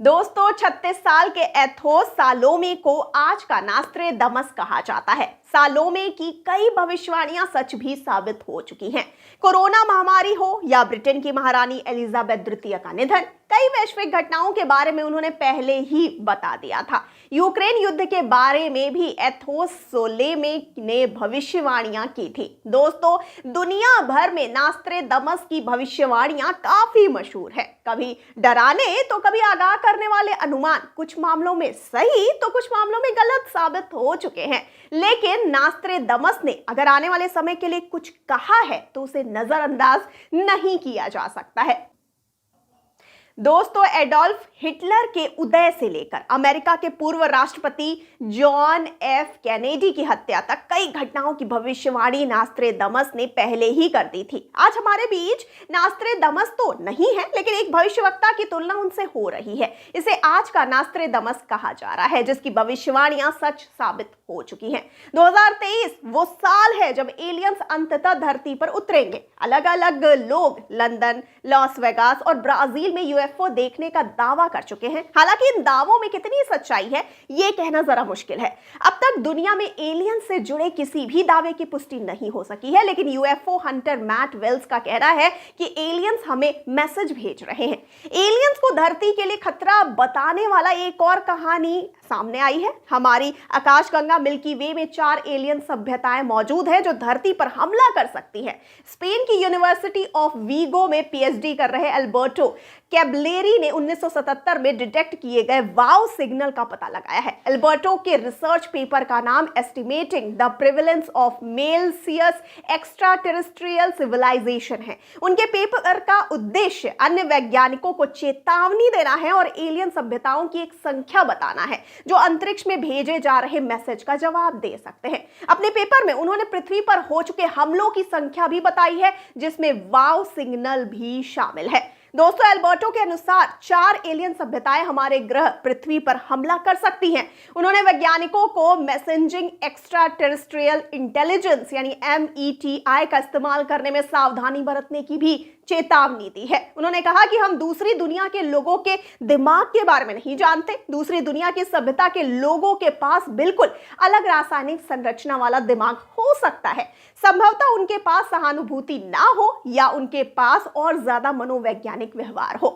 दोस्तों 36 साल के एथोस सालोमे को आज का नास्त्रेदमस कहा जाता है। सालोमे की कई भविष्यवाणियां सच भी साबित हो चुकी हैं। कोरोना महामारी हो या ब्रिटेन की महारानी एलिजाबेथ द्वितीय का निधन, कई वैश्विक घटनाओं के बारे में उन्होंने पहले ही बता दिया था। यूक्रेन युद्ध के बारे में भी एथोस सालोमे ने भविष्यवाणियां की थी। दोस्तों, दुनिया भर में नास्त्रेदमस की भविष्यवाणियां काफी मशहूर है। कभी डराने तो कभी आगाह करने वाले अनुमान कुछ मामलों में सही तो कुछ मामलों में गलत साबित हो चुके हैं। लेकिन नास्त्रेदमस ने अगर आने वाले समय के लिए कुछ कहा है तो उसे नजरअंदाज नहीं किया जा सकता है। दोस्तों, एडोल्फ हिटलर के उदय से लेकर अमेरिका के पूर्व राष्ट्रपति जॉन एफ कैनेडी की हत्या तक कई घटनाओं की भविष्यवाणी नास्त्रेदमस ने पहले ही कर दी थी। आज हमारे बीच नास्त्रेदमस तो नहीं है, लेकिन एक भविष्यवक्ता की तुलना उनसे हो रही है। इसे आज का नास्त्रेदमस कहा जा रहा है, जिसकी भविष्यवाणियां सच साबित हो चुकी हैं। 2023 वो साल है जब एलियंस अंततः धरती पर उतरेंगे। अलग अलग लोग लंदन, लॉस वेगास और ब्राजील में यूएफओ देखने का दावा कर चुके हैं। हालांकि इन दावों में कितनी सच्चाई है ये कहना जरा मुश्किल है। अब तक दुनिया में एलियंस से जुड़े किसी भी दावे की पुष्टि नहीं हो सकी है, लेकिन यूएफओ हंटर मैट वेल्स का कहना है कि एलियंस हमें मैसेज भेज रहे हैं। एलियंस को धरती के लिए खतरा बताने वाला एक और कहानी सामने आई है। हमारी आकाशगंगा मिल्की वे में 4 एलियन सभ्यताएं मौजूद हैं जो धरती पर हमला कर सकती हैं। स्पेन की यूनिवर्सिटी ऑफ वीगो में पीएचडी कर रहे अल्बर्टो कैबलेरी ने 1977 में डिटेक्ट किए गए वाव सिग्नल का पता लगाया है। अल्बर्टो के रिसर्च पेपर का नाम estimating the prevalence of malicious extraterrestrial civilization है। उनके पेपर का उद्देश्य अन्य वैज्ञानिकों को चेतावनी देना है और एलियन सभ्यताओं की एक संख्या बताना है जो अंतरिक्ष में भेजे जा रहे मैसेज का जवाब दे सकते हैं। अपने पेपर में उन्होंने पृथ्वी पर हो चुके हमलों की संख्या भी बताई है, जिसमें वाव सिग्नल भी शामिल है। दोस्तों, एल्बर्टो के अनुसार 4 एलियन सभ्यताएं हमारे ग्रह पृथ्वी पर हमला कर सकती हैं। उन्होंने वैज्ञानिकों को मैसेजिंग एक्स्ट्रा टेरेस्ट्रियल इंटेलिजेंस यानी METI का इस्तेमाल करने में सावधानी बरतने की भी चेतावनी दी है। उन्होंने कहा कि हम दूसरी दुनिया के लोगों के दिमाग के बारे में नहीं जानते। दूसरी दुनिया की सभ्यता के लोगों के पास बिल्कुल अलग रासायनिक संरचना वाला दिमाग हो सकता है। संभवतः उनके पास सहानुभूति ना हो या उनके पास और ज्यादा मनोवैज्ञानिक व्यवहार हो।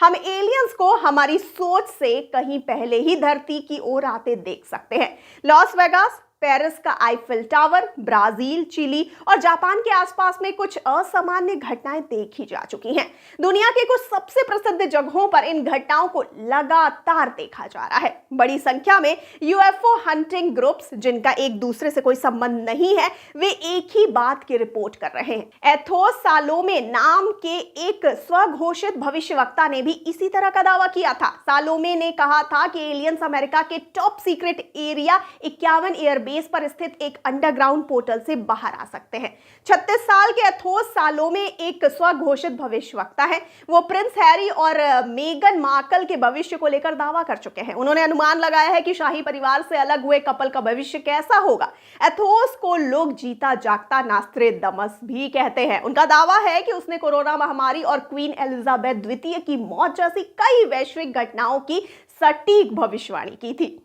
हम एलियंस को हमारी सोच से कहीं पहले ही धरती की ओर आते देख सकते हैं। लॉस वेगास, पेरिस का आईफिल टावर, ब्राजील, चिली और जापान के आसपास में कुछ असामान्य घटनाएं देखी जा चुकी हैं। दुनिया के कुछ सबसे प्रसिद्ध जगहों पर इन घटनाओं को लगातार देखा जा रहा है। बड़ी संख्या में यूएफओ हंटिंग ग्रुप्स, जिनका एक दूसरे से कोई संबंध नहीं है, वे एक ही बात की रिपोर्ट कर रहे हैं। एथोस सालोमे नाम के एक स्वघोषित भविष्यवक्ता ने भी इसी तरह का दावा किया था। सालोमे ने कहा था कि एलियंस अमेरिका के top secret area 51 air base पर स्थित एक अंडरग्राउंड पोर्टल से बाहर आ सकते हैं। 36 साल के एथोस सालोमे एक स्वघोषित भविष्यवक्ता है। वो प्रिंस हैरी और मेगन मार्कल के भविष्य को लेकर दावा कर चुके हैं। उन्होंने अनुमान लगाया है कि शाही परिवार से अलग हुए कपल का भविष्य कैसा होगा। एथोस को लोग जीता जागता नास्त्रेदमस भी कहते हैं। उनका दावा है कि उसने कोरोना महामारी और क्वीन एलिजाबेथ द्वितीय की मौत जैसी कई वैश्विक घटनाओं की सटीक भविष्यवाणी की थी।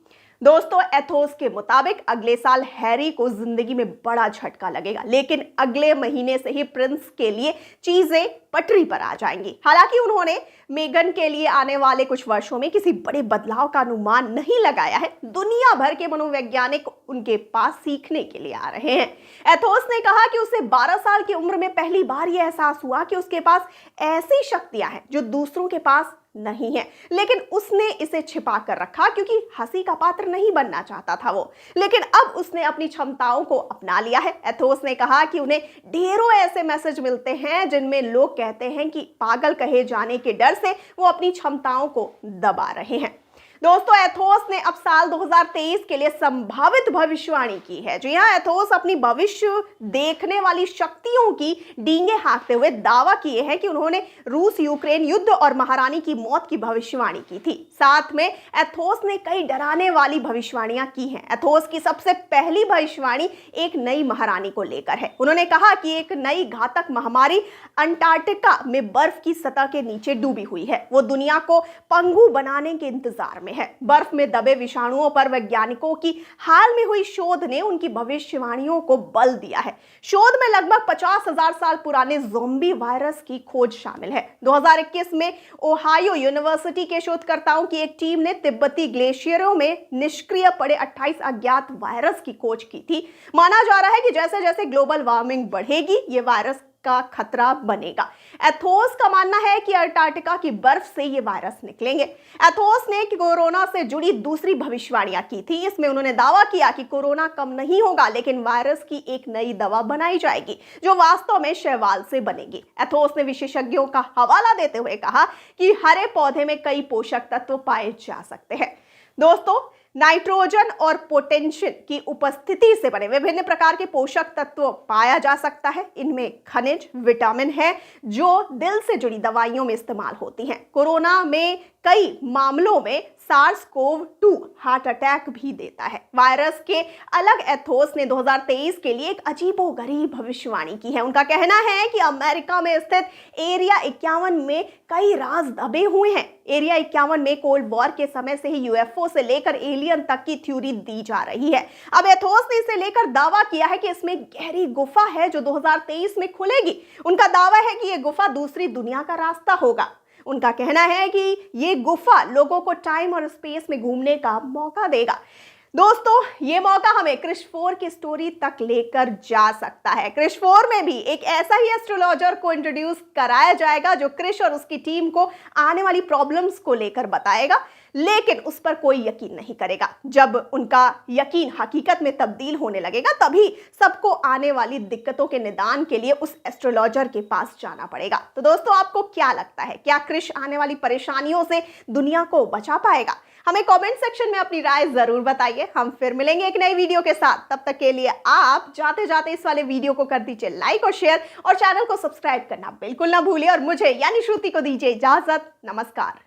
दोस्तों, एथोस के मुताबिक अगले साल हैरी को जिंदगी में बड़ा झटका लगेगा, लेकिन अगले महीने से ही प्रिंस के लिए चीजें पटरी पर आ जाएंगी। हालांकि उन्होंने मेगन के लिए आने वाले कुछ वर्षों में किसी बड़े बदलाव का अनुमान नहीं लगाया है। दुनिया भर के मनोवैज्ञानिक उनके पास सीखने के लिए आ रहे हैं। एथोस ने कहा कि उसे 12 साल की उम्र में पहली बार यह एहसास हुआ कि उसके पास ऐसी शक्तियां हैं जो दूसरों के पास नहीं है, लेकिन उसने इसे छिपा कर रखा क्योंकि हंसी का पात्र नहीं बनना चाहता था वो। लेकिन अब उसने अपनी क्षमताओं को अपना लिया है। एथोस ने कहा कि उन्हें ढेरों ऐसे मैसेज मिलते हैं जिनमें लोग कहते हैं कि पागल कहे जाने के डर से वो अपनी क्षमताओं को दबा रहे हैं। दोस्तों, एथोस ने अब साल 2023 के लिए संभावित भविष्यवाणी की है। जी हां, एथोस अपनी भविष्य देखने वाली शक्तियों की डींगे हाँकते हुए दावा किए हैं कि उन्होंने रूस यूक्रेन युद्ध और महारानी की मौत की भविष्यवाणी की थी। साथ में एथोस ने कई डराने वाली भविष्यवाणियां की हैं। एथोस की सबसे पहली भविष्यवाणी एक नई महारानी को लेकर है। उन्होंने कहा कि एक नई घातक महामारी अंटार्कटिका में बर्फ की सतह के नीचे डूबी हुई है। वो दुनिया को पंगु बनाने के इंतजार में है। बर्फ में दबे विषाणुओं पर वैज्ञानिकों की हाल में हुई शोध ने उनकी भविष्यवाणियों को बल दिया है। शोध में लगभग 50,000 साल पुराने ज़ोंबी वायरस की खोज शामिल है। 2021 में ओहायो यूनिवर्सिटी के शोधकर्ताओं की एक टीम ने तिब्बती ग्लेशियरों में निष्क्रिय पड़े 28 अज्ञात वायरस की खोज की थी। माना जा रहा है कि जैसे जैसे ग्लोबल वार्मिंग बढ़ेगी, ये वायरस का खतरा बनेगा। एथोस का मानना है कि अंटार्कटिका की बर्फ से ये वायरस निकलेंगे। एथोस ने कोरोना से जुड़ी दूसरी भविष्यवाणियां की थी। इसमें उन्होंने दावा किया कि कोरोना कम नहीं होगा, लेकिन वायरस की एक नई दवा बनाई जाएगी जो वास्तव में शैवाल से बनेगी। एथोस ने विशेषज्ञों का हवाला देते हुए कहा कि हरे पौधे में कई पोषक तत्व पाए जा सकते हैं। दोस्तों, नाइट्रोजन और पोटेशियम की उपस्थिति से बने विभिन्न प्रकार के पोषक तत्व पाया जा सकता है। इनमें खनिज, विटामिन है जो दिल से जुड़ी दवाइयों में इस्तेमाल होती हैं। कोरोना में कई मामलों में SARS-CoV-2 हार्ट अटैक भी देता है। वायरस के अलग एथोस ने 2023 के लिए एक अजीबोगरीब भविष्यवाणी की है। उनका कहना है कि अमेरिका में स्थित एरिया 51 में कई राज दबे हुए हैं। एरिया 51 में कोल्ड वॉर के समय से ही यूएफओ से लेकर एलियन तक की थ्योरी दी जा रही है। अब एथोस ने इसे लेकर दावा किया है कि इसमें गहरी गुफा है जो 2023 में खुलेगी। उनका दावा है कि यह गुफा दूसरी दुनिया का रास्ता होगा। उनका कहना है कि ये गुफा लोगों को टाइम और स्पेस में घूमने का मौका देगा। दोस्तों, ये मौका हमें क्रिश 4 की स्टोरी तक लेकर जा सकता है। क्रिश 4 में भी एक ऐसा ही एस्ट्रोलॉजर को इंट्रोड्यूस कराया जाएगा जो क्रिश और उसकी टीम को आने वाली प्रॉब्लम्स को लेकर बताएगा, लेकिन उस पर कोई यकीन नहीं करेगा। जब उनका यकीन हकीकत में तब्दील होने लगेगा, तभी सबको आने वाली दिक्कतों के निदान के लिए उस एस्ट्रोलॉजर के पास जाना पड़ेगा। तो दोस्तों, आपको क्या लगता है, क्या क्रिश आने वाली परेशानियों से दुनिया को बचा पाएगा? हमें कमेंट सेक्शन में अपनी राय जरूर बताइए। हम फिर मिलेंगे एक नई वीडियो के साथ। तब तक के लिए आप जाते जाते इस वाले वीडियो को कर दीजिए लाइक और शेयर, और चैनल को सब्सक्राइब करना बिल्कुल ना भूलिए। और मुझे यानी श्रुति को दीजिए इजाजत। नमस्कार।